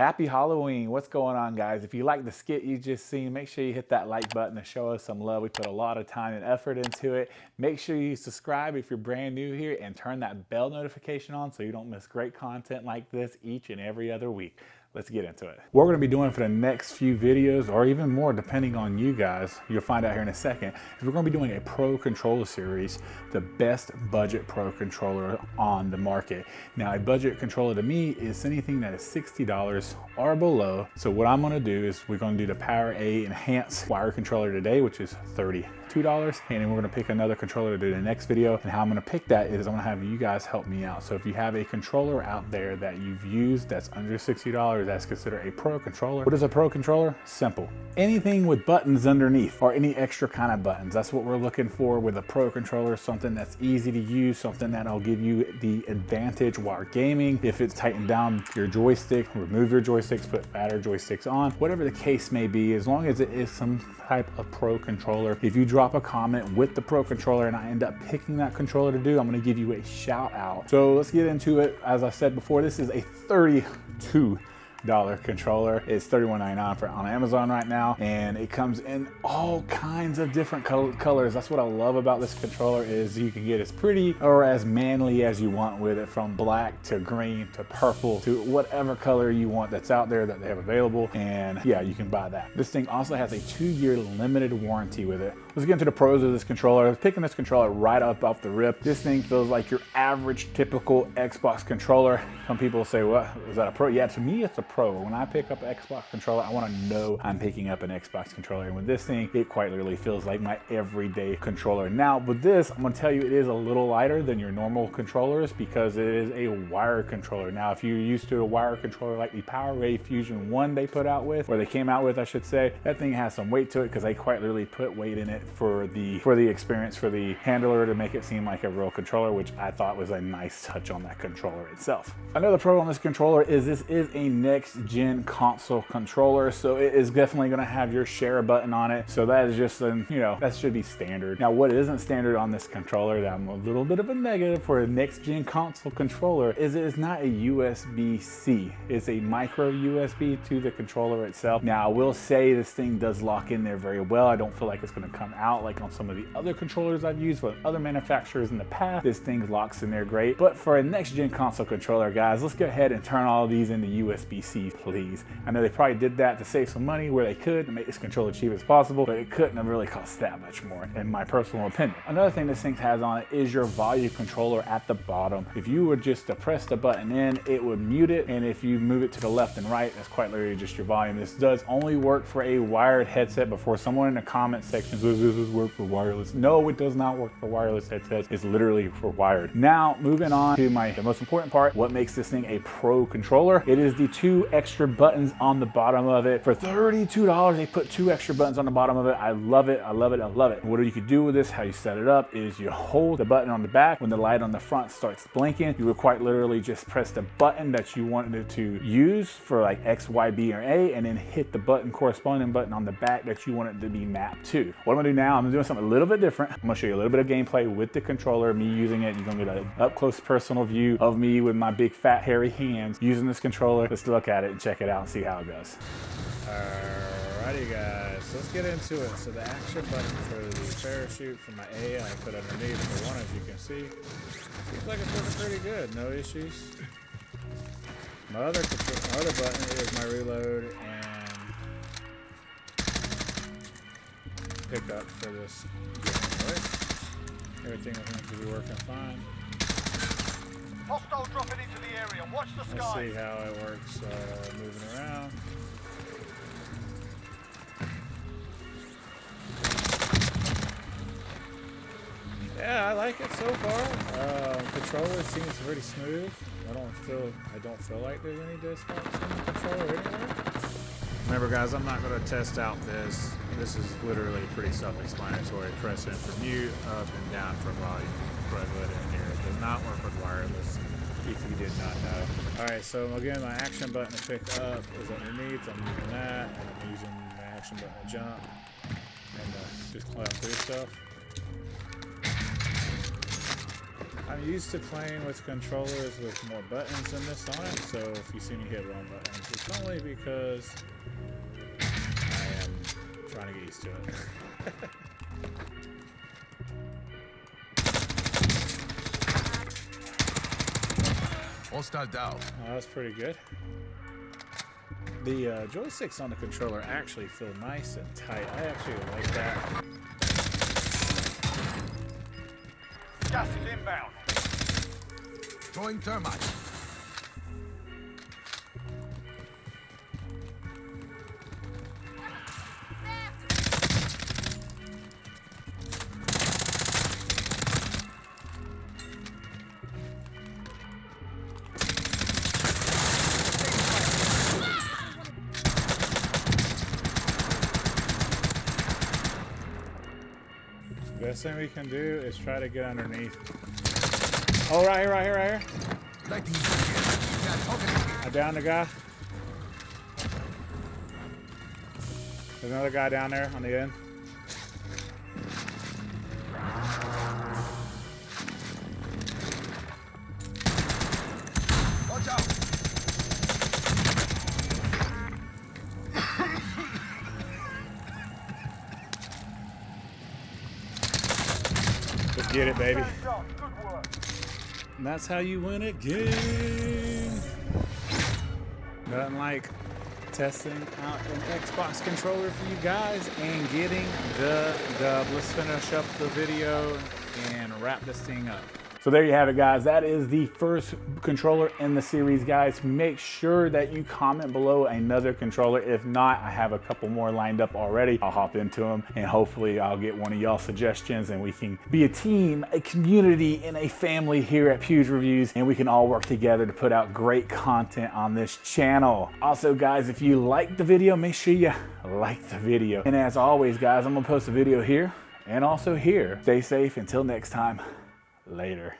Happy Halloween. What's going on, guys? If you like the skit you just seen, make sure you hit that like button to show us some love. We put a lot of time and effort into it. Make sure you subscribe if you're brand new here and turn that bell notification on so you don't miss great content like this each and every other week. Let's get into it. What we're gonna be doing for the next few videos, or even more depending on you guys, you'll find out here in a second, is we're gonna be doing a pro controller series, the best budget pro controller on the market. Now, a budget controller to me is anything that is $60 or below. So what I'm gonna do is we're gonna do the Powera Enhanced wire controller today, which is $32, and then we're gonna pick another controller to do the next video. And how I'm gonna pick that is I'm gonna have you guys help me out. So if you have a controller out there that you've used that's under $60, that's considered a pro controller. What is a pro controller? Simple. Anything with buttons underneath or any extra kind of buttons. That's what we're looking for with a pro controller, something that's easy to use, something that'll give you the advantage while gaming. If it's tightened down your joystick, remove your joysticks, put fatter joysticks on, whatever the case may be, as long as it is some type of pro controller. If you drop a comment with the pro controller and I end up picking that controller to do, I'm gonna give you a shout out. So let's get into it. As I said before, this is a $32 controller. It's $31.99 on Amazon right now, and it comes in all kinds of different colors. That's what I love about this controller, is you can get as pretty or as manly as you want with it, from black to green to purple to whatever color you want that's out there that they have available. And yeah, you can buy that. This thing also has a 2-year limited warranty with it. Let's get into the pros of this controller. I was picking this controller right up off the rip. This thing feels like your average typical Xbox controller. Some people say, what, is that a pro? Yeah, to me it's a pro. When I pick up an Xbox controller, I want to know I'm picking up an Xbox controller. And with this thing, it quite literally feels like my everyday controller. Now with this, I'm going to tell you, it is a little lighter than your normal controllers because it is a wire controller. Now, if you're used to a wire controller like the Powera Fusion 1 they put out with, or they came out with, I should say, that thing has some weight to it because they quite literally put weight in it for the experience, for the handler, to make it seem like a real controller, which I thought was a nice touch on that controller itself. Another pro on this controller is this is a next gen console controller, so it is definitely going to have your share button on it. So that is just an, that should be standard. Now, what isn't standard on this controller that I'm a little bit of a negative for a next gen console controller is it is not a USB-C. It's a micro USB to the controller itself. Now, I will say this thing does lock in there very well. I don't feel like it's going to come out like on some of the other controllers I've used with other manufacturers in the past. This thing locks in there great. But for a next gen console controller, guys, let's go ahead and turn all of these into USB-C, please. I know they probably did that to save some money where they could to make this controller cheap as possible, but it couldn't have really cost that much more, in my personal opinion. Another thing this thing has on it is your volume controller at the bottom. If you were just to press the button in, it would mute it, and if you move it to the left and right, that's quite literally just your volume. This does only work for a wired headset. Before someone in the comment section says, does this work for wireless? No, it does not work for wireless headsets. It's literally for wired. Now, moving on to the most important part, what makes this thing a pro controller? It is the 2 extra buttons on the bottom of it. For $32, they put 2 extra buttons on the bottom of it. I love it, I love it, I love it. What you could do with this, how you set it up, is you hold the button on the back. When the light on the front starts blinking, you would quite literally just press the button that you wanted it to use for like X, Y, B, or A, and then hit the corresponding button on the back that you want it to be mapped to. What I'm gonna do now, I'm doing something a little bit different. I'm gonna show you a little bit of gameplay with the controller, me using it. You're gonna get an up close personal view of me with my big fat hairy hands using this controller. Let's look at it and check it out and see how it goes. Alrighty guys, let's get into it. So the action button for the parachute for my A, I put underneath for 1, as you can see. Seems like it's working pretty good, no issues. My other button is my reload and pickup for this. Everything seems to be working fine. Hostile dropping into the area. Watch the sky. Let's see how it works moving around. Yeah, I like it so far. Controller seems pretty smooth. I don't feel like there's any dead spots in the controller anywhere. Remember guys, I'm not going to test out this. This is literally pretty self-explanatory. Press in for mute, up and down for volume. Plug it in here. It does not work with wireless, if you did not know. Alright, so again, my action button to pick up is underneath. I'm using that, and I'm using my action button to jump. And just climb through stuff. I'm used to playing with controllers with more buttons than this on it, so if you see me hit wrong buttons, it's only because I am trying to get used to it. Hostile down. Oh, that's pretty good. The joysticks on the controller actually feel nice and tight. I actually like that. Gas is inbound. Throwing termite. Best thing we can do is try to get underneath. Oh, right here, right here, right here. Lighting is here. Yeah, talking. I downed the guy. There's another guy down there on the end. Watch out. Let's get it, baby. Shot. Good work. And that's how you win a game. Nothing like testing out an Xbox controller for you guys and getting the dub. Let's finish up the video and wrap this thing up. So there you have it, guys. That is the first controller in the series, guys. Make sure that you comment below another controller. If not, I have a couple more lined up already. I'll hop into them and hopefully I'll get one of y'all suggestions and we can be a team, a community, and a family here at Pew's Reviews, and we can all work together to put out great content on this channel. Also, guys, if you liked the video, make sure you like the video. And as always, guys, I'm gonna post a video here and also here. Stay safe until next time. Later.